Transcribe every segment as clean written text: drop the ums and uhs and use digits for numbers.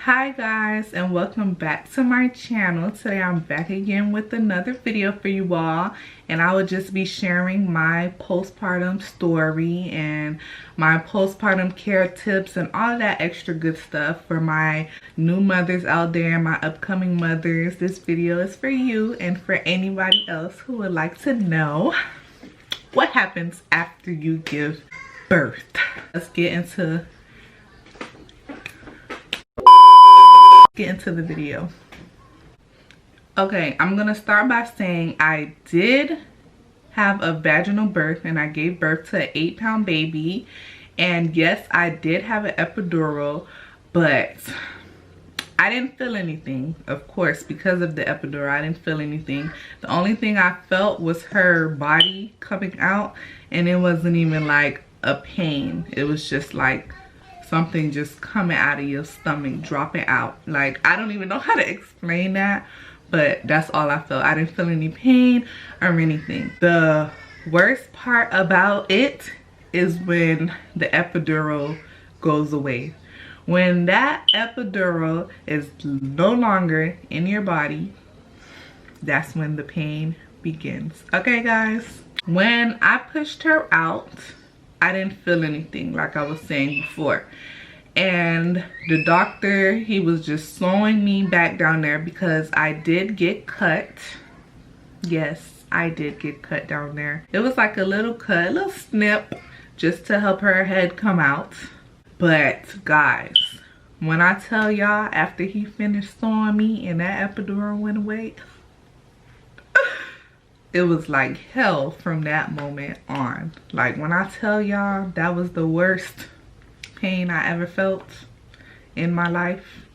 Hi guys, and welcome back to my channel. Today I'm back again with another video for you all, and I will just be sharing my postpartum story and my postpartum care tips and all that extra good stuff for my new mothers out there, my upcoming mothers. This video is for you and for anybody else who would like to know what happens after you give birth. Let's get into the video. Okay, I'm gonna start by saying I did have a vaginal birth and I gave birth to an 8-pound baby, and yes, I did have an epidural, but I didn't feel anything. Of course, because of the epidural, I didn't feel anything. The only thing I felt was her body coming out, and it wasn't even like a pain. It was just like something just coming out of your stomach, dropping out. Like, I don't even know how to explain that, but that's all I felt. I didn't feel any pain or anything. The worst part about it is when the epidural goes away. When that epidural is no longer in your body, that's when the pain begins. Okay guys, when I pushed her out, I didn't feel anything, like I was saying before. And the doctor, he was just sewing me back down there because I did get cut. Yes, I did get cut down there. It was like a little cut, a little snip, just to help her head come out. But guys, when I tell y'all, after he finished sewing me and that epidural went away, it was like hell from that moment on. Like, when I tell y'all, that was the worst pain I ever felt in my life.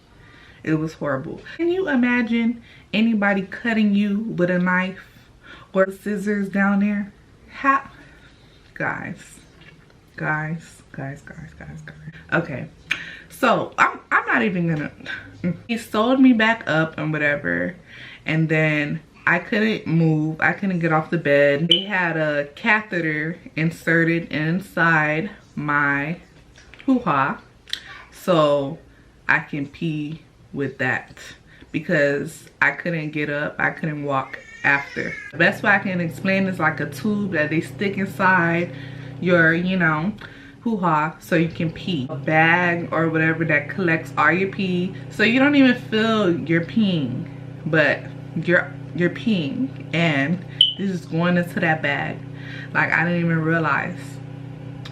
It was horrible. Can you imagine anybody cutting you with a knife or scissors down there? How? Guys. Okay, so I'm not even gonna. He sewed me back up and whatever, and then I couldn't move. I couldn't get off the bed. They had a catheter inserted inside my hoo-ha so I can pee with that, because I couldn't get up. I couldn't walk after. The best way I can explain is like a tube that they stick inside your, hoo-ha so you can pee. A bag or whatever that collects all your pee, so you don't even feel you're peeing, but you're peeing and it's just going into that bag. Like, I didn't even realize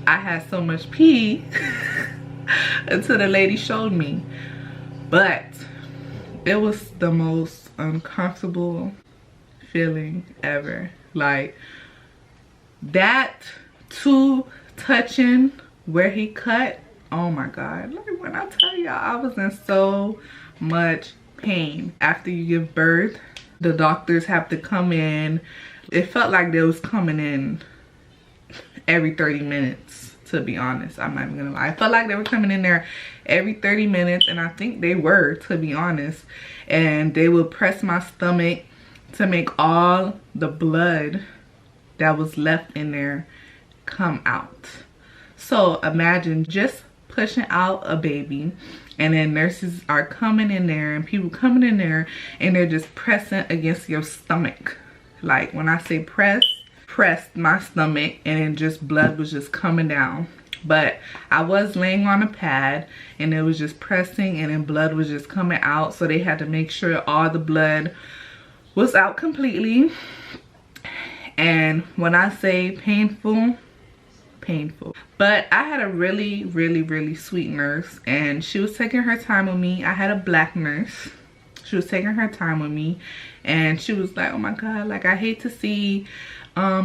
I had so much pee until the lady showed me. But it was the most uncomfortable feeling ever. Like, that tube touching where he cut, oh my god. Like, when I tell y'all, I was in so much pain. After you give birth, the doctors have to come in. It felt like they was coming in every 30 minutes, to be honest. I'm not even gonna lie. I felt like they were coming in there every 30 minutes, and I think they were, to be honest. And they would press my stomach to make all the blood that was left in there come out. So imagine just pushing out a baby, and then nurses are coming in there and people coming in there and they're just pressing against your stomach. Like, when I say pressed my stomach, and then just blood was just coming down. But I was laying on a pad and it was just pressing, and then blood was just coming out. So they had to make sure all the blood was out completely. And when I say painful, but I had a really sweet nurse, and she was taking her time with me. I had a black nurse. She was taking her time with me, and she was like, oh my god, like, I hate to see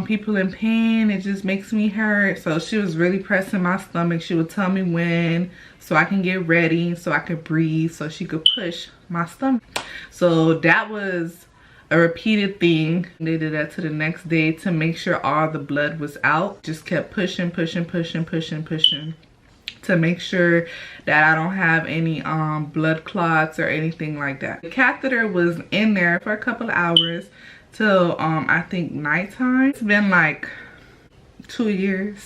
people in pain. It just makes me hurt. So she was really pressing my stomach. She would tell me when, so I can get ready, so I could breathe, so she could push my stomach. So that was a repeated thing. They did that to the next day to make sure all the blood was out. Just kept pushing to make sure that I don't have any blood clots or anything like that. The catheter was in there for a couple of hours till I think nighttime. It's been like 2 years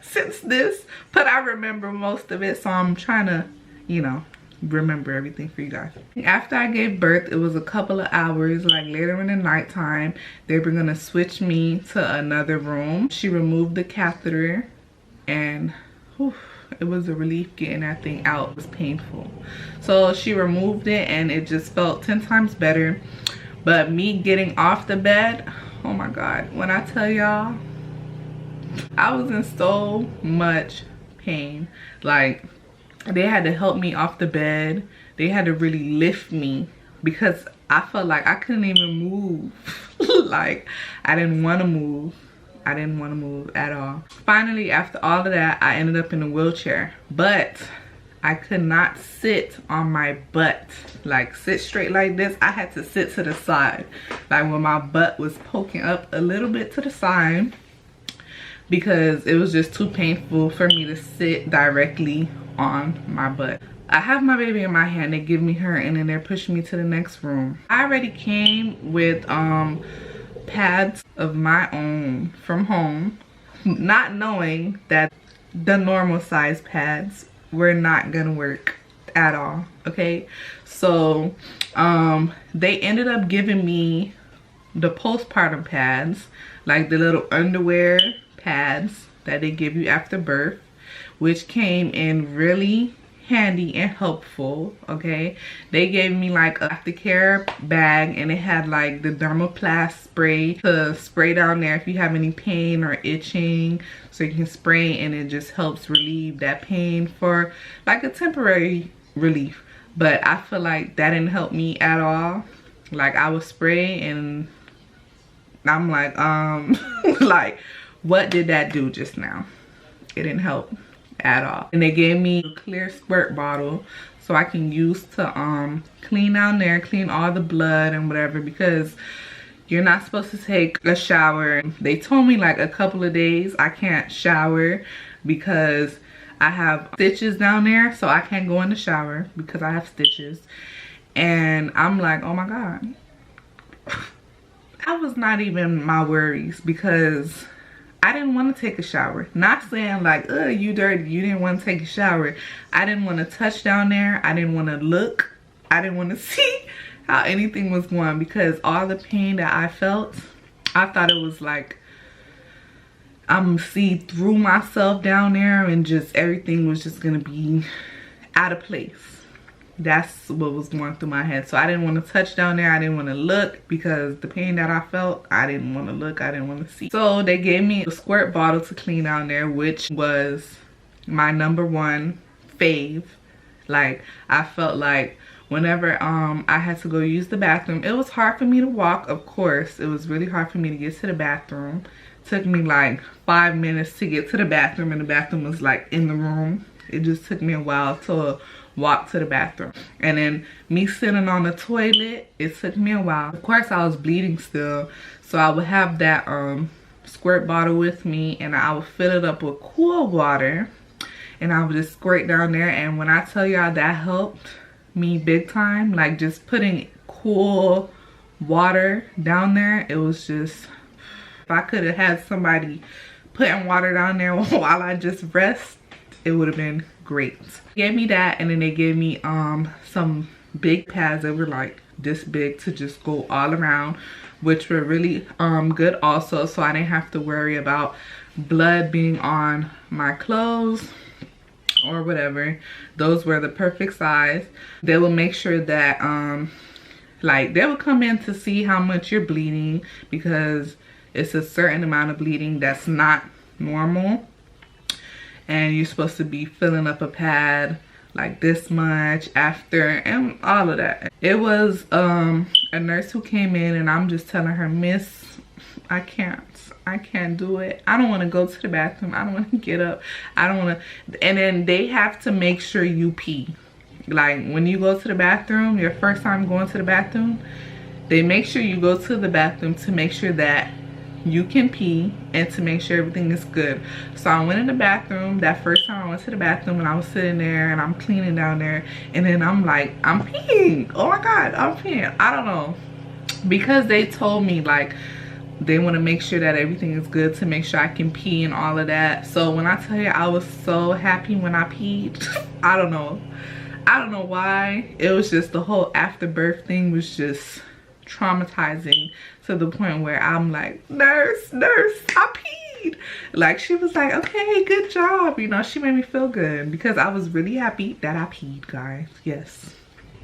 since this, but I remember most of it, so I'm trying to remember everything for you guys. After I gave birth, it was a couple of hours, like later in the nighttime, they were gonna switch me to another room. She removed the catheter, and whew, it was a relief getting that thing out. It was painful. So she removed it and it just felt 10 times better. But me getting off the bed, oh my God, when I tell y'all, I was in so much pain. Like, they had to help me off the bed. They had to really lift me because I felt like I couldn't even move. Like, I didn't want to move. I didn't want to move at all. Finally, after all of that, I ended up in a wheelchair. But I could not sit on my butt. Like, sit straight like this. I had to sit to the side. Like, when my butt was poking up a little bit to the side, because it was just too painful for me to sit directly on my butt. I have my baby in my hand. They give me her and then they're pushing me to the next room. I already came with pads of my own from home, not knowing that the normal size pads were not gonna work at all. Okay, so they ended up giving me the postpartum pads, like the little underwear pads that they give you after birth, which came in really handy and helpful. Okay, they gave me like a aftercare bag and it had like the dermoplast spray to spray down there if you have any pain or itching, so you can spray and it just helps relieve that pain for like a temporary relief. But I feel like that didn't help me at all. Like, I was spraying and I'm like like, what did that do just now? It didn't help at all. And they gave me a clear squirt bottle so I can use to clean down there, clean all the blood and whatever, because you're not supposed to take a shower. They told me like a couple of days I can't shower because I have stitches down there, so I can't go in the shower because I have stitches. And I'm like, oh my God. That was not even my worries because I didn't want to take a shower. Not saying like, ugh, you dirty, you didn't want to take a shower. I didn't want to touch down there. I didn't want to look. I didn't want to see how anything was going because all the pain that I felt, I thought it was like I'm see through myself down there and just everything was just gonna be out of place. That's what was going through my head. So I didn't want to touch down there. I didn't want to look because the pain that I felt, I didn't want to look. I didn't want to see. So they gave me a squirt bottle to clean down there, which was my #1 fave. Like, I felt like whenever I had to go use the bathroom, it was hard for me to walk, of course. It was really hard for me to get to the bathroom. It took me like 5 minutes to get to the bathroom, and the bathroom was like in the room. It just took me a while to walk to the bathroom. And then me sitting on the toilet, it took me a while. Of course, I was bleeding still, so I would have that squirt bottle with me, and I would fill it up with cool water, and I would just squirt down there. And when I tell y'all, that helped me big time. Like, just putting cool water down there, it was just, if I could have had somebody putting water down there while I just rest, it would have been great. They gave me that, and then they gave me some big pads that were like this big to just go all around, which were really good also, so I didn't have to worry about blood being on my clothes or whatever. Those were the perfect size. They will make sure that like, they will come in to see how much you're bleeding, because it's a certain amount of bleeding that's not normal, and you're supposed to be filling up a pad like this much after, and all of that. It was a nurse who came in, and I'm just telling her, Miss, I can't do it. I don't want to go to the bathroom. I don't want to get up. I don't want to. And then they have to make sure you pee. Like, when you go to the bathroom, your first time going to the bathroom, they make sure you go to the bathroom to make sure that you can pee and to make sure everything is good. So I went in the bathroom that first time I went to the bathroom, and I was sitting there and I'm cleaning down there, and then I'm like, I'm peeing. Oh my God, I'm peeing. I don't know, because they told me like they want to make sure that everything is good to make sure I can pee and all of that. So when I tell you, I was so happy when I peed. I don't know. I don't know why. It was just the whole afterbirth thing was just traumatizing to the point where I'm like, nurse, I peed. Like, she was like, okay, good job. You know, she made me feel good because I was really happy that I peed, guys. Yes,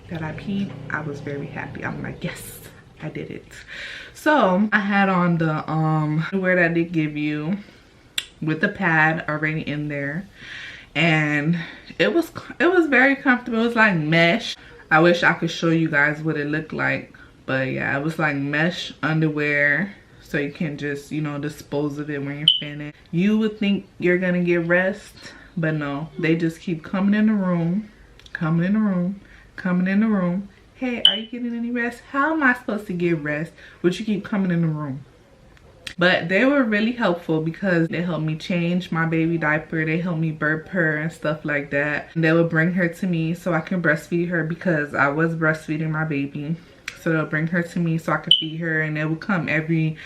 that I peed. I was very happy. I'm like, yes, I did it. So I had on the underwear that they give you with the pad already in there, and it was very comfortable. It was like mesh. I wish I could show you guys what it looked like, but yeah, it was like mesh underwear, so you can just, you know, dispose of it when you're finished. You would think you're gonna get rest, but no, they just keep coming in the room, coming in the room, coming in the room. Hey, are you getting any rest? How am I supposed to get rest but you keep coming in the room? But they were really helpful because they helped me change my baby diaper. They helped me burp her and stuff like that. And they would bring her to me so I can breastfeed her because I was breastfeeding my baby. So they'll bring her to me so I could feed her, and they would come every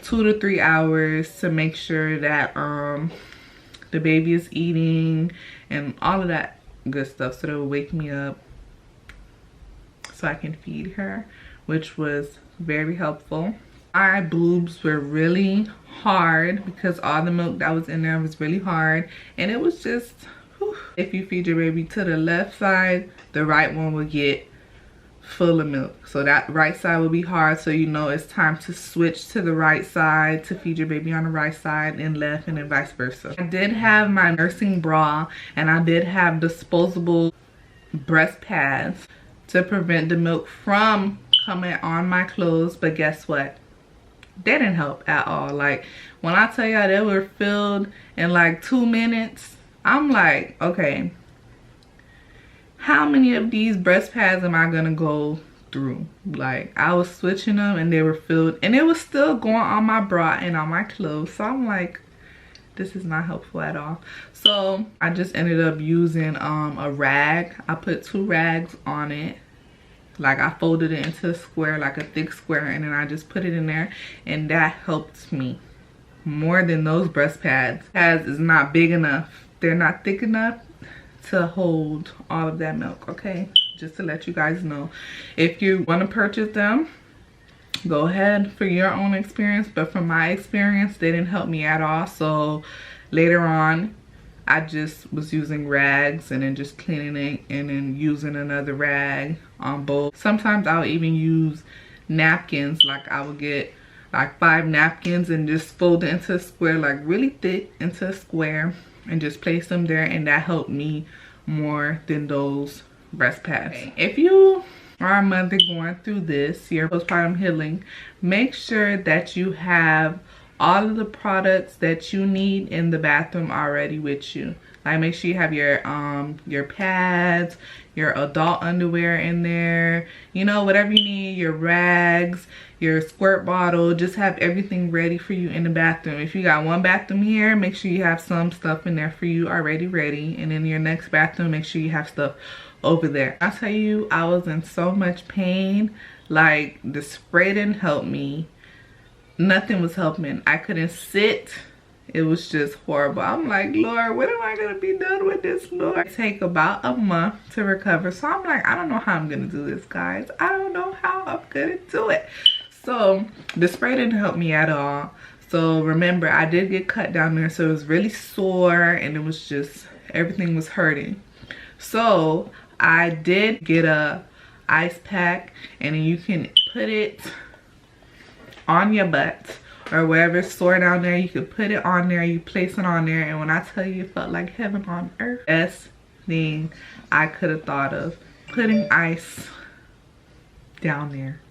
2 to 3 hours to make sure that the baby is eating and all of that good stuff. So they would wake me up so I can feed her, which was very helpful. My boobs were really hard because all the milk that was in there was really hard, and it was just, whew. If you feed your baby to the left side, the right one will get full of milk. So that right side will be hard, so you know it's time to switch to the right side to feed your baby on the right side, and left, and then vice versa. I did have my nursing bra, and I did have disposable breast pads to prevent the milk from coming on my clothes, but guess what? They didn't help at all. Like, when I tell y'all they were filled in like 2 minutes, I'm like, okay, how many of these breast pads am I gonna go through? Like, I was switching them and they were filled, and it was still going on my bra and on my clothes. So I'm like, this is not helpful at all. So I just ended up using a rag. I put 2 rags on it. Like, I folded it into a square, like a thick square, and then I just put it in there, and that helped me more than those breast pads. Pads is not big enough. They're not thick enough to hold all of that milk, okay? Just to let you guys know. If you want to purchase them, go ahead for your own experience, but from my experience, they didn't help me at all. So later on, I just was using rags and then just cleaning it and then using another rag on both. Sometimes I'll even use napkins. Like, I would get like 5 napkins and just fold it into a square, like really thick into a square, and just place them there, and that helped me more than those breast pads. Okay. If you are a mother going through this, your postpartum healing, make sure that you have all of the products that you need in the bathroom already with you. Like, make sure you have your pads, your adult underwear in there, you know, whatever you need, your rags, your squirt bottle. Just have everything ready for you in the bathroom. If you got one bathroom here, make sure you have some stuff in there for you already ready, and in your next bathroom, make sure you have stuff over there. I'll tell you, I was in so much pain. Like, the spray didn't help me. Nothing was helping. I couldn't sit. It was just horrible. I'm like, Lord, when am I gonna be done with this, Lord? It take about a month to recover. So I'm like, I don't know how I'm gonna do this, guys. I don't know how I'm gonna do it. So the spray didn't help me at all. So remember, I did get cut down there, so it was really sore, and it was just, everything was hurting. So I did get a ice pack, and then you can put it on your butt or wherever's sore down there. You could put it on there, you place it on there, and when I tell you, it felt like heaven on earth. Best thing I could have thought of, putting ice down there.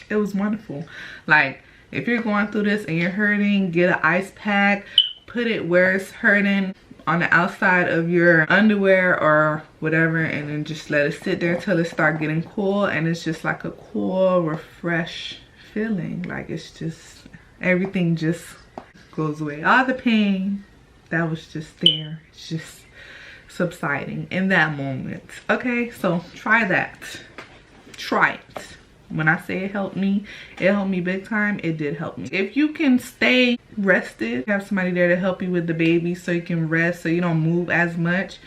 It was wonderful. Like, if you're going through this and you're hurting, get an ice pack, put it where it's hurting, on the outside of your underwear or whatever, and then just let it sit there till it start getting cool, and it's just like a cool, refresh feeling. Like, it's just, everything just goes away. All the pain that was just there, it's just subsiding in that moment. Okay, so try that. Try it. When I say it helped me big time. It did help me. If you can stay rested, have somebody there to help you with the baby so you can rest, so you don't move as much,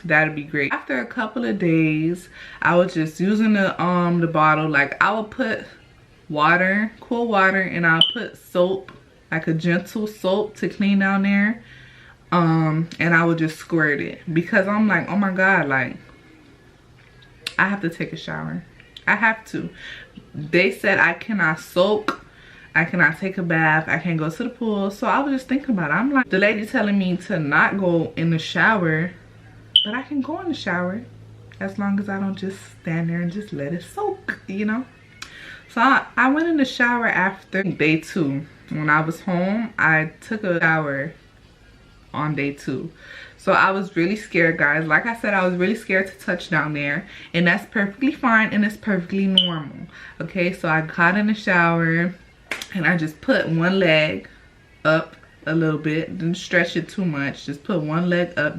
that'd be great. After a couple of days, I was just using the bottle. Like, I would put water, cool water, and I'll put soap, like a gentle soap to clean down there. And I would just squirt it because I'm like, oh my God, like, I have to take a shower. I have to. They said I cannot soak, I cannot take a bath, I can't go to the pool. So I was just thinking about it. I'm like, the lady telling me to not go in the shower, but I can go in the shower as long as I don't just stand there and just let it soak, you know? So I went in the shower after day 2. When I was home, I took a shower on day 2. So I was really scared, guys. Like I said, I was really scared to touch down there, and that's perfectly fine and it's perfectly normal. Okay, so I got in the shower and I just put one leg up a little bit, didn't stretch it too much, just put one leg up,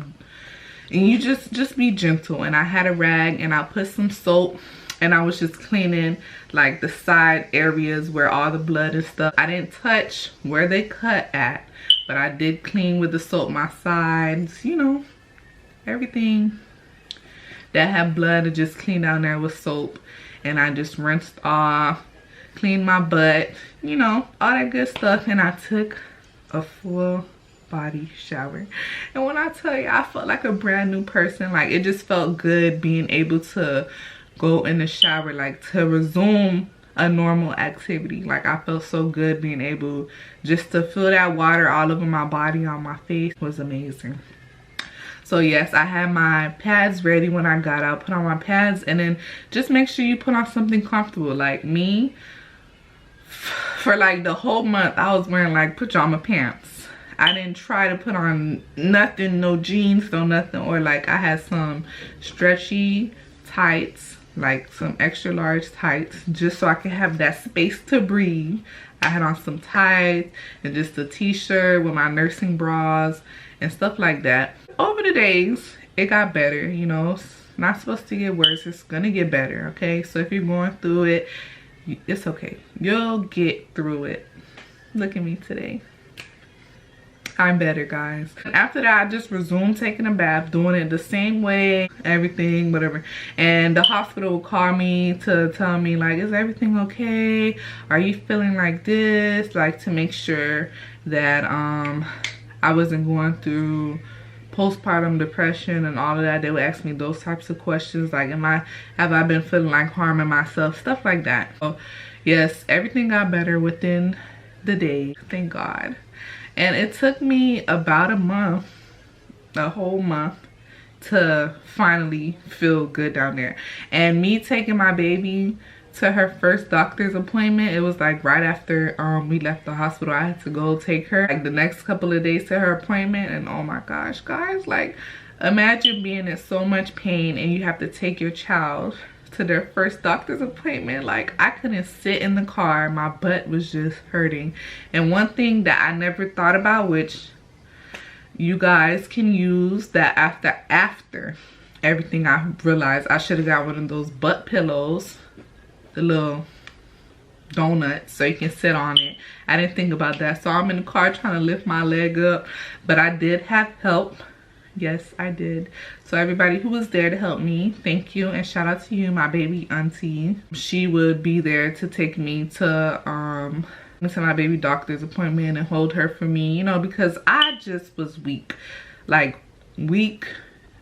and you just be gentle. And I had a rag and I put some soap, and I was just cleaning like the side areas where all the blood and stuff. I didn't touch where they cut at, but I did clean with the soap my sides, you know, everything that had blood, I just cleaned down there with soap. And I just rinsed off, cleaned my butt, you know, all that good stuff. And I took a full body shower. And when I tell you, I felt like a brand new person. Like, it just felt good being able to go in the shower, like to resume a normal activity. Like, I felt so good being able just to feel that water all over my body, on my face. It was amazing. So yes, I had my pads ready when I got out. Put on my pads, and then just make sure you put on something comfortable. Like me, for like the whole month, I was wearing like pajama pants. I didn't try to put on nothing, no jeans, no nothing. Or like I had some stretchy tights, like some extra large tights, just so I could have that space to breathe. I had on some tights and just a t-shirt with my nursing bras and stuff like that. Over the days, it got better, you know. It's not supposed to get worse, it's gonna get better, okay? So if you're going through it, it's okay. You'll get through it. Look at me today. I'm better, guys. And after that, I just resumed taking a bath, doing it the same way, everything, whatever. And the hospital would call me to tell me, like, is everything okay? Are you feeling like this? Like, to make sure that I wasn't going through postpartum depression and all of that. They would ask me those types of questions, like, have I been feeling like harming myself, stuff like that. So yes, everything got better within the day, thank God. And it took me about a month, a whole month, to finally feel good down there. And me taking my baby to her first doctor's appointment, it was like right after we left the hospital. I had to go take her like the next couple of days to her appointment. And oh my gosh, guys, like, imagine being in so much pain and you have to take your child to their first doctor's appointment. Like, I couldn't sit in the car, my butt was just hurting. And one thing that I never thought about, which you guys can use, that after everything, I realized I should have got one of those butt pillows, the little donut, so you can sit on it. I didn't think about that. So I'm in the car trying to lift my leg up, but I did have help. Yes, I did. So everybody who was there to help me, thank you, and shout out to you, my baby auntie. She would be there to take me to my baby doctor's appointment and hold her for me, you know, because I just was weak. Like, weak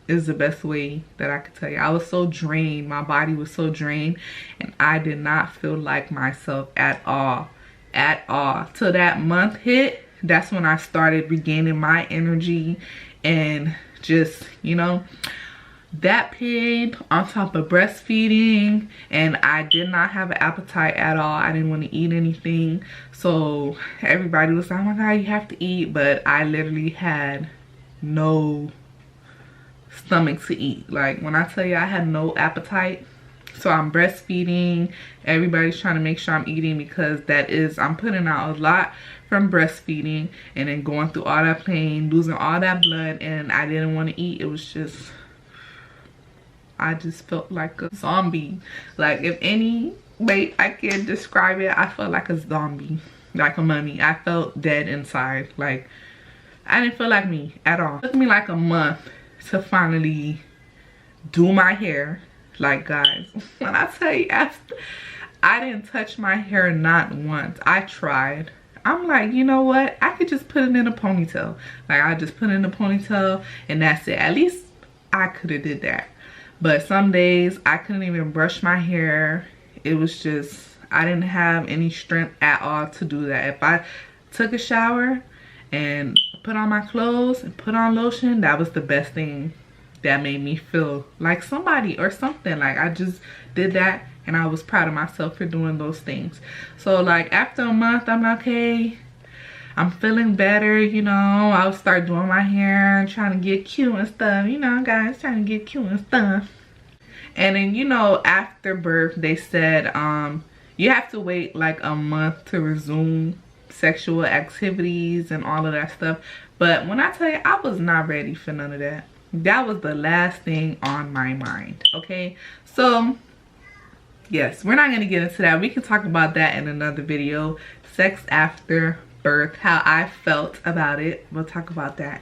is the best way that I could tell you. I was so drained, my body was so drained, and I did not feel like myself at all, till that month hit. That's when I started regaining my energy, and just, you know, that pain on top of breastfeeding, and I did not have an appetite at all. I didn't want to eat anything. So everybody was like, oh my God, you have to eat, but I literally had no stomach to eat. Like, when I tell you I had no appetite. So I'm breastfeeding, everybody's trying to make sure I'm eating, because I'm putting out a lot from breastfeeding and then going through all that pain, losing all that blood, and I didn't want to eat. It was just, I just felt like a zombie. Like, if any way I can describe it, I felt like a zombie, like a mummy. I felt dead inside. Like, I didn't feel like me at all. It took me like a month to finally do my hair. Like, guys, when I tell you, I didn't touch my hair not once. I tried. I'm like, you know what? I could just put it in a ponytail. Like, I just put it in a ponytail and that's it. At least I could have did that. But some days I couldn't even brush my hair. It was just, I didn't have any strength at all to do that. If I took a shower and put on my clothes and put on lotion, that was the best thing that made me feel like somebody or something. Like, I just did that and I was proud of myself for doing those things. So like after a month, I'm like, okay, I'm feeling better, you know. I'll start doing my hair and trying to get cute and stuff, you know, guys, trying to get cute and stuff. And then, you know, after birth, they said you have to wait like a month to resume sexual activities and all of that stuff. But when I tell you, I was not ready for none of that. That was the last thing on my mind, okay? So yes, we're not going to get into that. We can talk about that in another video. Sex after birth, how I felt about it. We'll talk about that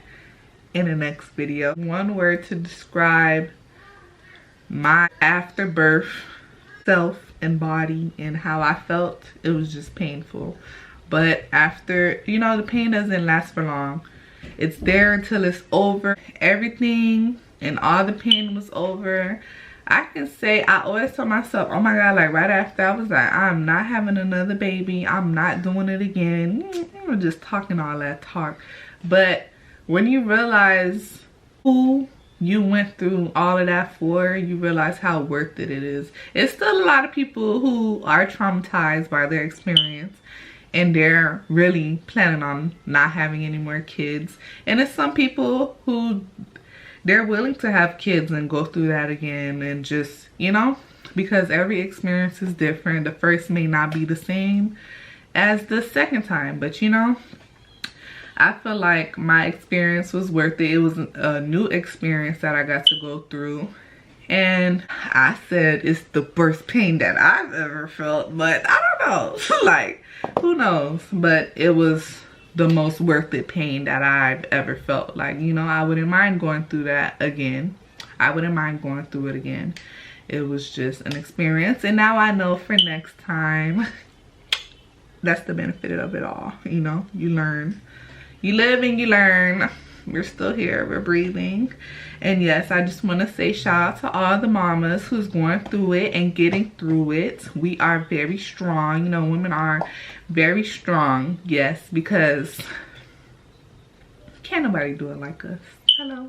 in the next video. One word to describe my after birth self and body and how I felt, it was just painful. But after, you know, the pain doesn't last for long. It's there until it's over. Everything and all the pain was over. I can say, I always tell myself, oh my God, like right after, I was like, I'm not having another baby. I'm not doing it again. I'm just talking all that talk. But when you realize who you went through all of that for, you realize how worth it is. It's still a lot of people who are traumatized by their experience and they're really planning on not having any more kids. And it's some people who they're willing to have kids and go through that again, and just, you know, because every experience is different. The first may not be the same as the second time, but you know, I feel like my experience was worth it. It was a new experience that I got to go through. And I said it's the worst pain that I've ever felt, but I don't know. Like, who knows? But it was the most worth it pain that I've ever felt. Like, you know, I wouldn't mind going through that again. I wouldn't mind going through it again. It was just an experience, and now I know for next time. That's the benefit of it all, you know. You learn, you live and you learn. We're still here, we're breathing. And yes, I just want to say shout out to all the mamas who's going through it and getting through it. We are very strong, you know, women are very strong. Yes, because can't nobody do it like us. Hello.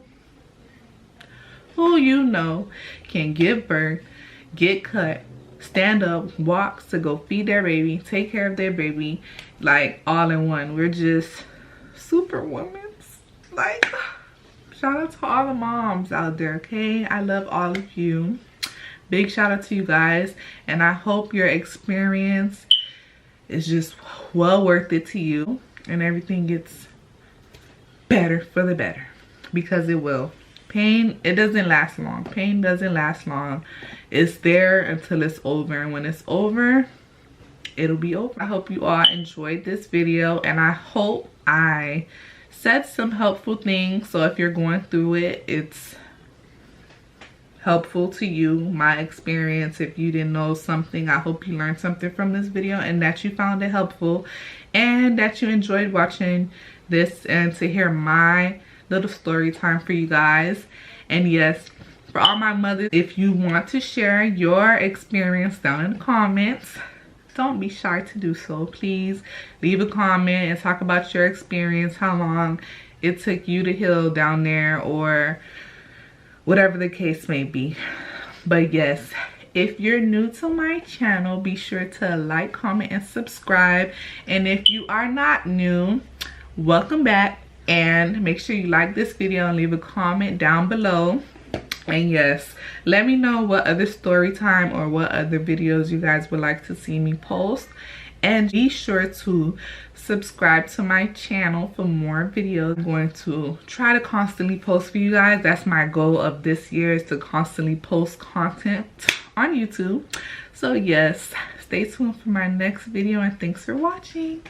Who you know can give birth, get cut, stand up, walk to go feed their baby, take care of their baby, like all in one. We're just super women. Like, shout out to all the moms out there, okay? I love all of you. Big shout out to you guys, and I hope your experience is just well worth it to you and everything gets better for the better, because it will. Pain, it doesn't last long. Pain doesn't last long. It's there until it's over, and when it's over, it'll be over. I hope you all enjoyed this video, and I hope I said some helpful things, so if you're going through it, it's helpful to you. My experience, if you didn't know something, I hope you learned something from this video and that you found it helpful and that you enjoyed watching this and to hear my little story time for you guys. And yes, for all my mothers, if you want to share your experience down in the comments, don't be shy to do so. Please leave a comment and talk about your experience, how long it took you to heal down there, or whatever the case may be. But yes, if you're new to my channel, be sure to like, comment, and subscribe. And if you are not new, welcome back, and make sure you like this video and leave a comment down below. And yes, let me know what other story time or what other videos you guys would like to see me post. And be sure to subscribe to my channel for more videos. I'm going to try to constantly post for you guys. That's my goal of this year, is to constantly post content on YouTube. So yes, stay tuned for my next video, and thanks for watching.